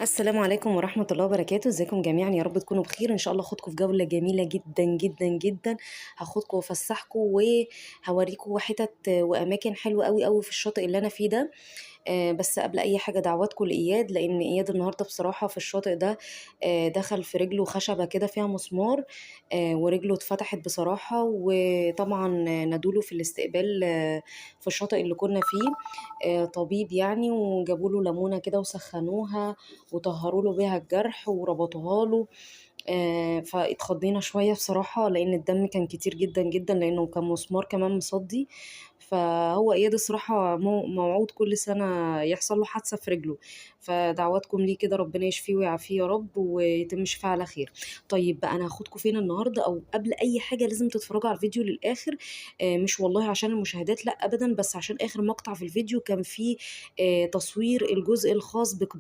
السلام عليكم ورحمة الله وبركاته، ازيكم جميعا؟ يا رب تكونوا بخير. ان شاء الله هاخدكم في جولة جميلة جدا جدا جدا. هاخدكم وافسحكم وهوريكم حتت واماكن حلوة قوي قوي في الشاطئ اللي انا فيه ده. بس قبل اي حاجة دعواتكم لاياد، لان اياد النهاردة بصراحة في الشاطئ ده دخل في رجله خشبة كده فيها مسمار. ورجله اتفتحت بصراحة، وطبعا ندوله في الاستقبال في الشاطئ اللي كنا فيه طبيب يعني، وجابوا له ليمونة كده وسخنوها وطهروا له بيها الجرح وربطوها له. فاتخضينا شوية بصراحة، لأن الدم كان كتير جدا جدا، لأنه كان مسمار كمان مصدي. فهو إياد الصراحة موعود كل سنة يحصل له حادثة في رجله. فدعواتكم ليه كده، ربنا يشفيه ويعافيه يا رب، ويتم الشفاء على خير. طيب بقى، أنا هاخدكم فين النهاردة؟ أو قبل أي حاجة لازم تتفرجوا على الفيديو للآخر. مش والله عشان المشاهدات، لا أبدا، بس عشان آخر مقطع في الفيديو كان فيه تصوير الجزء الخاص بكبار